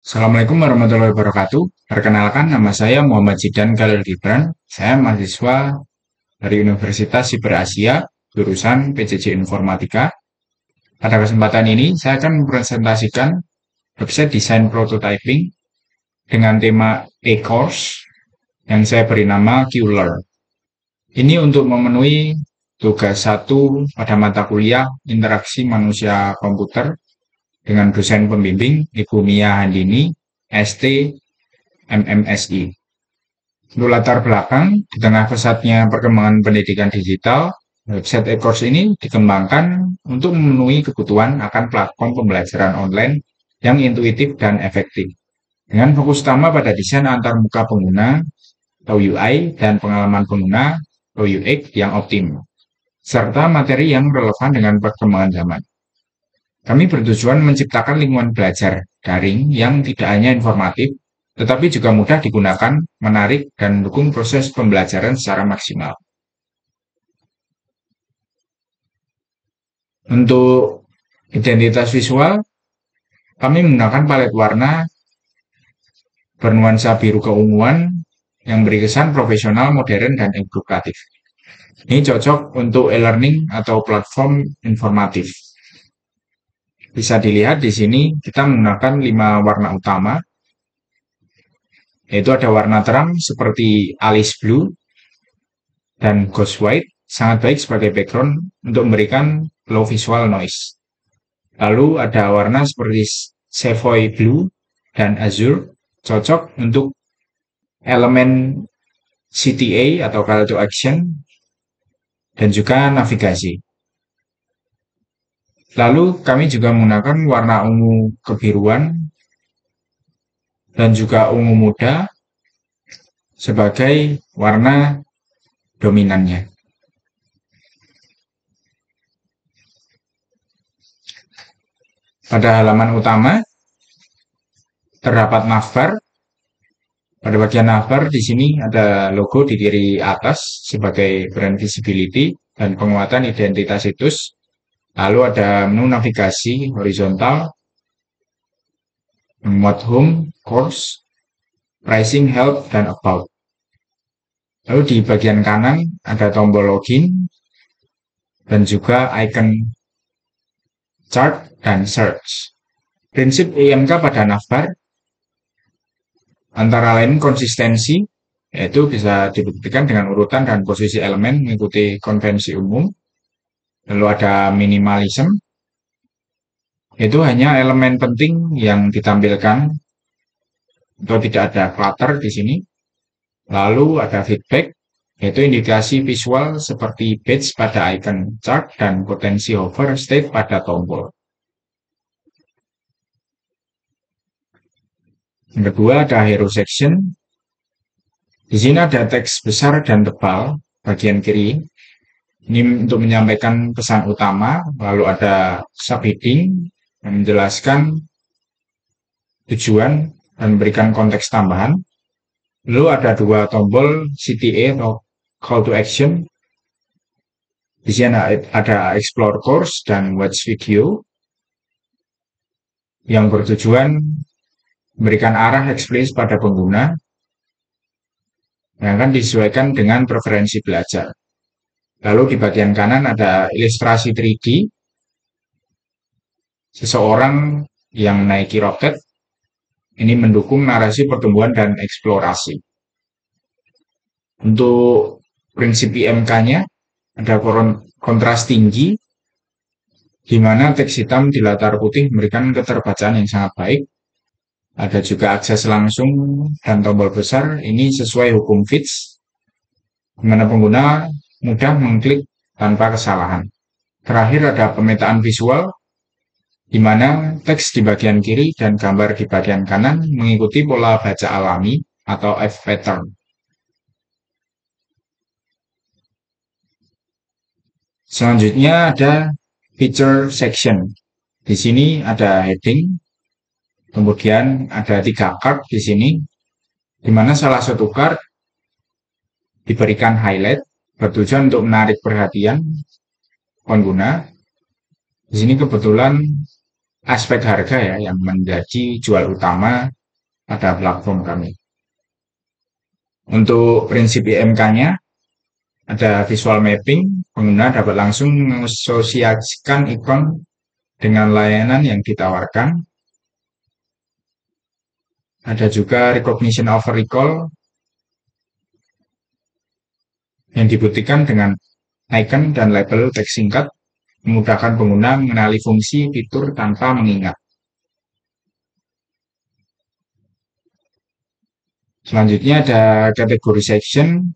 Assalamualaikum warahmatullahi wabarakatuh. Perkenalkan, nama saya Muhammad Zidan Khalil Gibran. Saya mahasiswa dari Universitas Siber Asia, jurusan PJJ Informatika. Pada kesempatan ini, saya akan mempresentasikan website desain prototyping dengan tema e-course yang saya beri nama QLearn. Ini untuk memenuhi tugas satu pada mata kuliah interaksi manusia komputer dengan dosen pembimbing Ibu Mia Handini, ST, MMSI. Untuk latar belakang, di tengah pesatnya perkembangan pendidikan digital, website e-course ini dikembangkan untuk memenuhi kebutuhan akan platform pembelajaran online yang intuitif dan efektif, dengan fokus utama pada desain antarmuka pengguna atau UI dan pengalaman pengguna atau UX yang optimal, serta materi yang relevan dengan perkembangan zaman. Kami bertujuan menciptakan lingkungan belajar daring yang tidak hanya informatif, tetapi juga mudah digunakan, menarik, dan mendukung proses pembelajaran secara maksimal. Untuk identitas visual, kami menggunakan palet warna bernuansa biru keunguan yang beri kesan profesional, modern, dan edukatif. Ini cocok untuk e-learning atau platform informatif. Bisa dilihat di sini kita menggunakan 5 warna utama, yaitu ada warna terang seperti Alice Blue dan Ghost White, sangat baik sebagai background untuk memberikan low visual noise. Lalu ada warna seperti Savoy Blue dan Azure, cocok untuk elemen CTA atau call to action dan juga navigasi. Lalu kami juga menggunakan warna ungu kebiruan dan juga ungu muda sebagai warna dominannya. Pada halaman utama terdapat navbar. Pada bagian navbar di sini ada logo di kiri atas sebagai brand visibility dan penguatan identitas situs. Lalu ada menu navigasi horizontal, memuat home, course, pricing, help, dan about. Lalu di bagian kanan ada tombol login dan juga icon chart dan search. Prinsip IMK pada navbar antara lain konsistensi, yaitu bisa dibuktikan dengan urutan dan posisi elemen mengikuti konvensi umum. Lalu ada minimalism, itu hanya elemen penting yang ditampilkan atau tidak ada clutter di sini. Lalu ada feedback, yaitu indikasi visual seperti badge pada icon chart dan potensi hover state pada tombol. Yang kedua ada hero section. Di sini ada teks besar dan tebal bagian kiri. Ini untuk menyampaikan pesan utama. Lalu ada subheading yang menjelaskan tujuan dan memberikan konteks tambahan. Lalu ada dua tombol CTA atau call to action. Di sini ada explore course dan watch video yang bertujuan memberikan arah eksplisit pada pengguna yang akan disesuaikan dengan preferensi belajar. Lalu di bagian kanan ada ilustrasi 3D, seseorang yang menaiki roket, ini mendukung narasi pertumbuhan dan eksplorasi. Untuk prinsip IMK-nya, ada kontras tinggi, di mana teks hitam di latar putih memberikan keterbacaan yang sangat baik. Ada juga akses langsung dan tombol besar, ini sesuai hukum Fitts, di mana pengguna mudah mengklik tanpa kesalahan. Terakhir ada pemetaan visual, di mana teks di bagian kiri dan gambar di bagian kanan mengikuti pola baca alami atau F-pattern. Selanjutnya ada feature section. Di sini ada heading, kemudian ada 3 card di sini, di mana salah satu card diberikan highlight, bertujuan untuk menarik perhatian pengguna. Di sini kebetulan aspek harga ya yang menjadi jual utama pada platform kami. Untuk prinsip IMK-nya, ada visual mapping, pengguna dapat langsung mengasosiasikan ikon dengan layanan yang ditawarkan. Ada juga recognition over recall yang dibuktikan dengan icon dan label teks singkat, memudahkan pengguna mengenali fungsi fitur tanpa mengingat. Selanjutnya ada kategori section,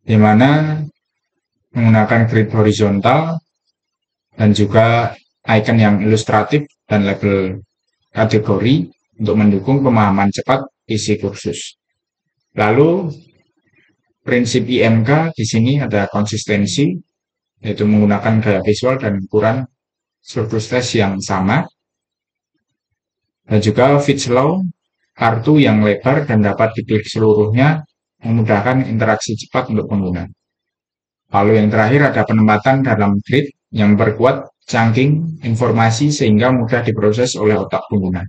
di mana menggunakan grid horizontal dan juga icon yang ilustratif dan label kategori untuk mendukung pemahaman cepat isi kursus. Lalu prinsip IMK di sini ada konsistensi, yaitu menggunakan gaya visual dan ukuran struktur teks yang sama, dan juga fit slow, kartu yang lebar dan dapat diklik seluruhnya, memudahkan interaksi cepat untuk pengguna. Lalu yang terakhir ada penempatan dalam grid yang memperkuat chunking informasi sehingga mudah diproses oleh otak pengguna.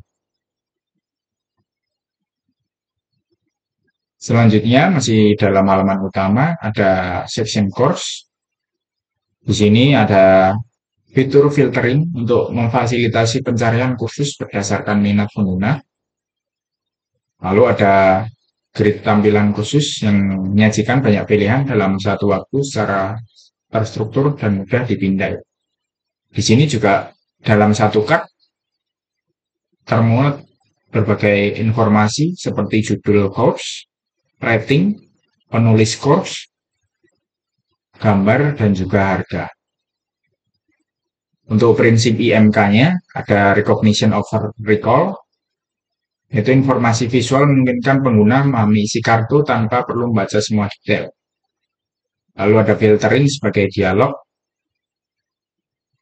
Selanjutnya masih dalam halaman utama ada section course. Di sini ada fitur filtering untuk memfasilitasi pencarian kursus berdasarkan minat pengguna. Lalu ada grid tampilan khusus yang menyajikan banyak pilihan dalam satu waktu secara terstruktur dan mudah dipindai. Di sini juga dalam satu card termuat berbagai informasi seperti judul course, rating, penulis course, gambar, dan juga harga. Untuk prinsip IMK-nya ada recognition over recall, yaitu informasi visual memungkinkan pengguna memahami isi kartu tanpa perlu membaca semua detail. Lalu ada filtering sebagai dialog,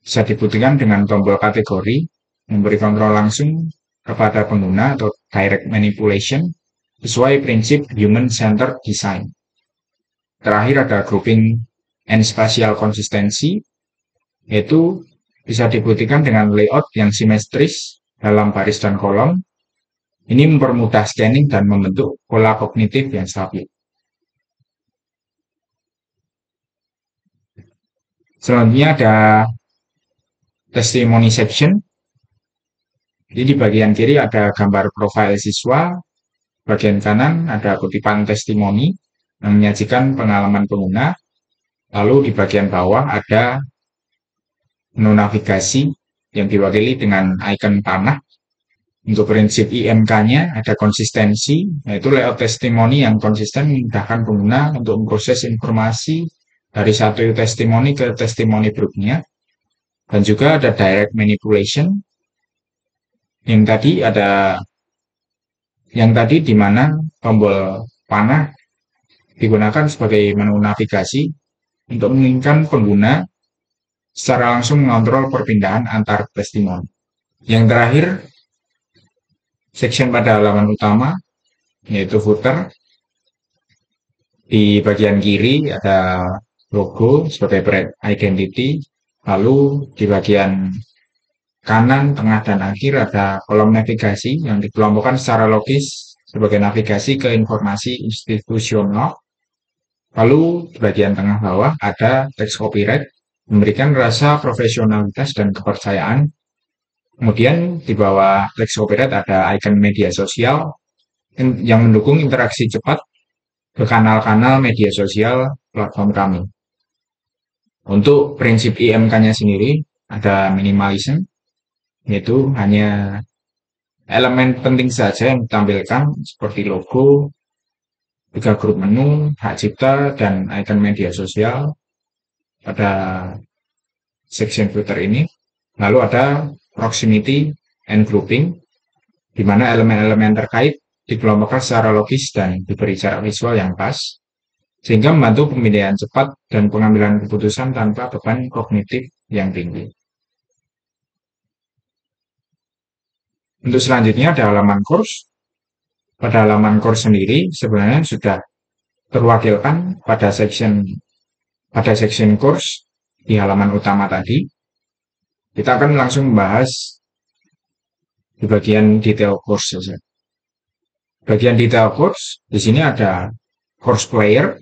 bisa dibuktikan dengan tombol kategori, memberi kontrol langsung kepada pengguna atau direct manipulation sesuai prinsip human-centered design. Terakhir ada grouping and spatial consistency, yaitu bisa dibuktikan dengan layout yang simetris dalam baris dan kolom. Ini mempermudah scanning dan membentuk pola kognitif yang stabil. Selanjutnya ada testimony section. Jadi di bagian kiri ada gambar profil siswa, bagian kanan ada kutipan testimoni yang menyajikan pengalaman pengguna. Lalu di bagian bawah ada menu navigasi yang diwakili dengan icon panah. Untuk prinsip IMK-nya ada konsistensi, yaitu layout testimoni yang konsisten memudahkan pengguna untuk memproses informasi dari satu testimoni ke testimoni berikutnya. Dan juga ada direct manipulation, yang tadi di mana tombol panah digunakan sebagai menu navigasi untuk menginginkan pengguna secara langsung mengontrol perpindahan antar testimoni. Yang terakhir, section pada halaman utama, yaitu footer. Di bagian kiri ada logo sebagai brand identity, lalu di bagian kanan, tengah, dan akhir ada kolom navigasi yang dikelompokkan secara logis sebagai navigasi ke informasi institusional. Lalu di bagian tengah bawah ada teks copyright, memberikan rasa profesionalitas dan kepercayaan. Kemudian di bawah teks copyright ada icon media sosial yang mendukung interaksi cepat ke kanal-kanal media sosial platform kami. Untuk prinsip IMK-nya sendiri ada minimalism, yaitu hanya elemen penting saja yang ditampilkan seperti logo, 3 grup menu, hak cipta, dan icon media sosial pada section footer ini. Lalu ada proximity and grouping, di mana elemen-elemen terkait dikelompokkan secara logis dan diberi jarak visual yang pas, sehingga membantu pemindaian cepat dan pengambilan keputusan tanpa beban kognitif yang tinggi. Untuk selanjutnya ada halaman course. Pada halaman course sendiri sebenarnya sudah terwakilkan pada section course di halaman utama tadi. Kita akan langsung membahas di bagian detail course saja. Bagian detail course, di sini ada course player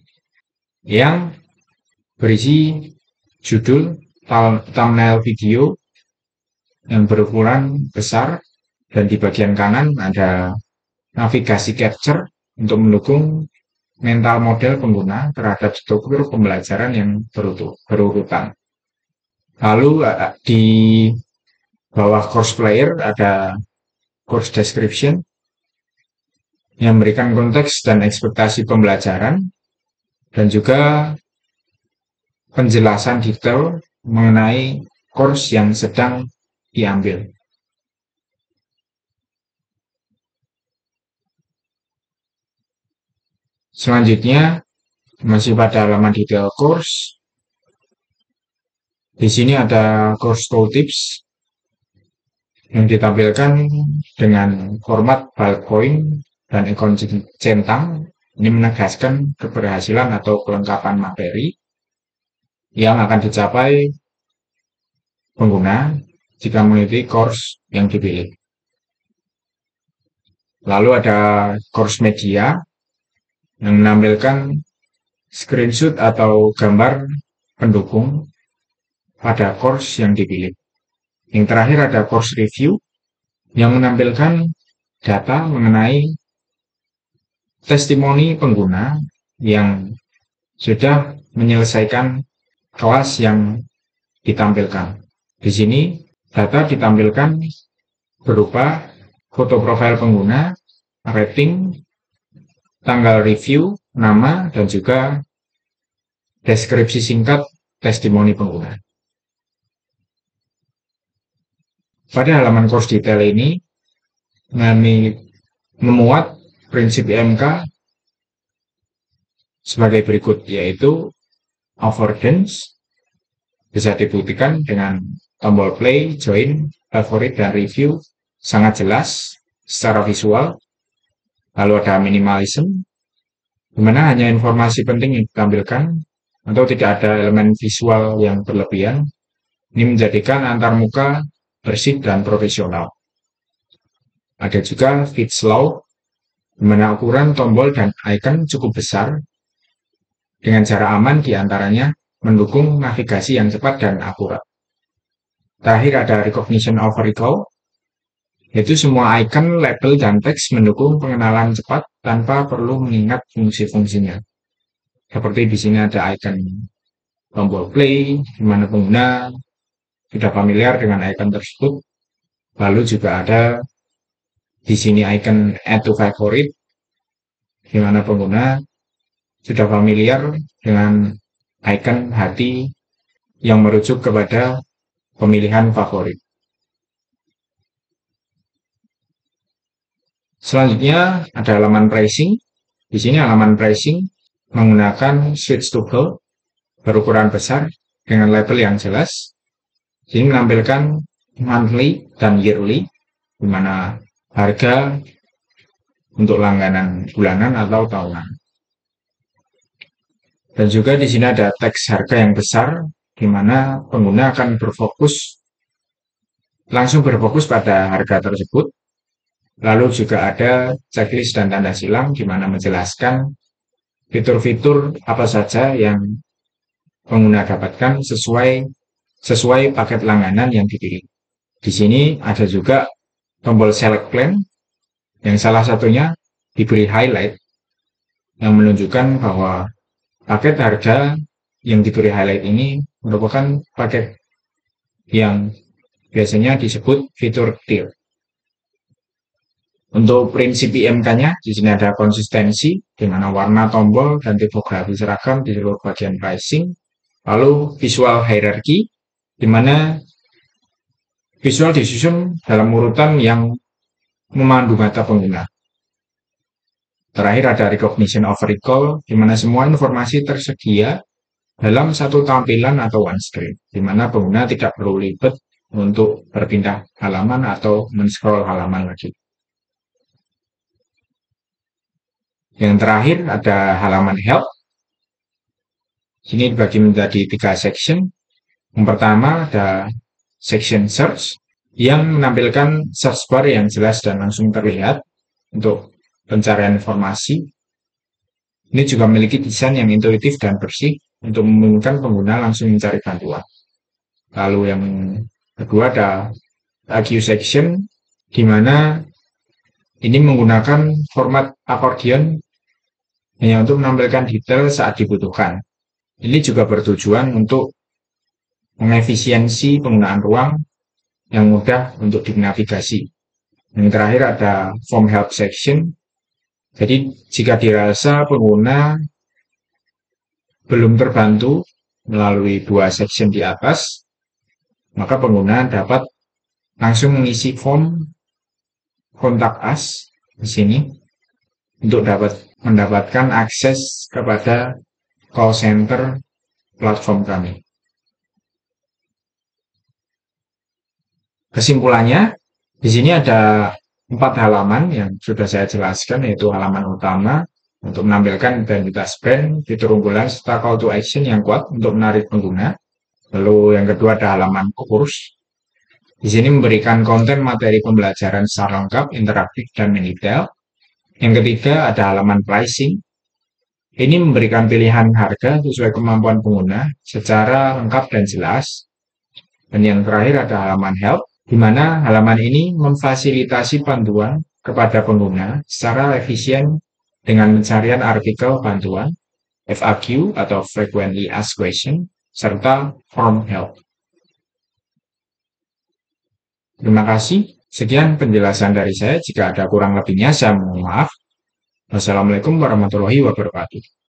yang berisi judul, thumbnail video yang berukuran besar, dan di bagian kanan ada navigasi capture untuk mendukung mental model pengguna terhadap struktur pembelajaran yang berurutan. Lalu di bawah course player ada course description yang memberikan konteks dan ekspektasi pembelajaran dan juga penjelasan detail mengenai course yang sedang diambil. Selanjutnya, masih pada halaman detail course. Di sini ada course tooltips yang ditampilkan dengan format bulk point dan ikon centang. Ini menegaskan keberhasilan atau kelengkapan materi yang akan dicapai pengguna jika mengikuti course yang dipilih. Lalu ada course media yang menampilkan screenshot atau gambar pendukung pada course yang dipilih. Yang terakhir ada course review yang menampilkan data mengenai testimoni pengguna yang sudah menyelesaikan kelas yang ditampilkan. Di sini data ditampilkan berupa foto profil pengguna, rating, tanggal review, nama, dan juga deskripsi singkat testimoni pengguna. Pada halaman course detail ini, kami memuat prinsip IMK sebagai berikut, yaitu avoidance bisa dibuktikan dengan tombol play, join, favorit, dan review sangat jelas secara visual. Lalu ada minimalism, di mana hanya informasi penting yang ditampilkan atau tidak ada elemen visual yang berlebihan. Ini menjadikan antarmuka bersih dan profesional. Ada juga fit slow, di mana ukuran tombol dan icon cukup besar dengan jarak aman di antaranya mendukung navigasi yang cepat dan akurat. Terakhir ada recognition of recall, yaitu semua icon, label, dan teks mendukung pengenalan cepat tanpa perlu mengingat fungsi-fungsinya. Seperti di sini ada icon tombol play, di mana pengguna sudah familiar dengan icon tersebut. Lalu juga ada di sini icon add to favorite, di mana pengguna sudah familiar dengan icon hati yang merujuk kepada pemilihan favorit. Selanjutnya ada halaman pricing. Di sini halaman pricing menggunakan switch toggle berukuran besar dengan label yang jelas. Ini menampilkan monthly dan yearly, di mana harga untuk langganan bulanan atau tahunan. Dan juga di sini ada teks harga yang besar, di mana pengguna akan langsung berfokus pada harga tersebut. Lalu juga ada checklist dan tanda silang, di mana menjelaskan fitur-fitur apa saja yang pengguna dapatkan sesuai paket langganan yang dipilih. Di sini ada juga tombol select plan, yang salah satunya diberi highlight, yang menunjukkan bahwa paket harga yang diberi highlight ini merupakan paket yang biasanya disebut fitur tier. Untuk prinsip IMK-nya, di sini ada konsistensi, di mana warna tombol dan tipografi seragam di seluruh bagian pricing. Lalu visual hierarchy, di mana visual disusun dalam urutan yang memandu mata pengguna. Terakhir ada recognition of recall, di mana semua informasi tersedia dalam satu tampilan atau one screen, di mana pengguna tidak perlu ribet untuk berpindah halaman atau men-scroll halaman lagi. Yang terakhir ada halaman help. Ini dibagi menjadi 3 section. Yang pertama ada section search, yang menampilkan search bar yang jelas dan langsung terlihat untuk pencarian informasi. Ini juga memiliki desain yang intuitif dan bersih untuk memungkinkan pengguna langsung mencari bantuan. Lalu yang kedua ada FAQ section, di mana ini menggunakan format akordion hanya untuk menampilkan detail saat dibutuhkan. Ini juga bertujuan untuk mengefisiensi penggunaan ruang yang mudah untuk dinavigasi. Yang terakhir ada form help section. Jadi jika dirasa pengguna belum terbantu melalui dua section di atas, maka pengguna dapat langsung mengisi form kontak us di sini untuk dapat mendapatkan akses kepada call center platform kami. Kesimpulannya, di sini ada 4 halaman yang sudah saya jelaskan, yaitu halaman utama untuk menampilkan identitas brand, fitur unggulan, serta call to action yang kuat untuk menarik pengguna. Lalu yang kedua ada halaman kurs. Di sini memberikan konten materi pembelajaran secara lengkap, interaktif, dan mendetail. Yang ketiga ada halaman pricing. Ini memberikan pilihan harga sesuai kemampuan pengguna secara lengkap dan jelas. Dan yang terakhir ada halaman help, di mana halaman ini memfasilitasi bantuan kepada pengguna secara efisien dengan pencarian artikel bantuan, FAQ atau Frequently Asked Question, serta form help. Terima kasih. Sekian penjelasan dari saya. Jika ada kurang lebihnya, saya mohon maaf. Wassalamualaikum warahmatullahi wabarakatuh.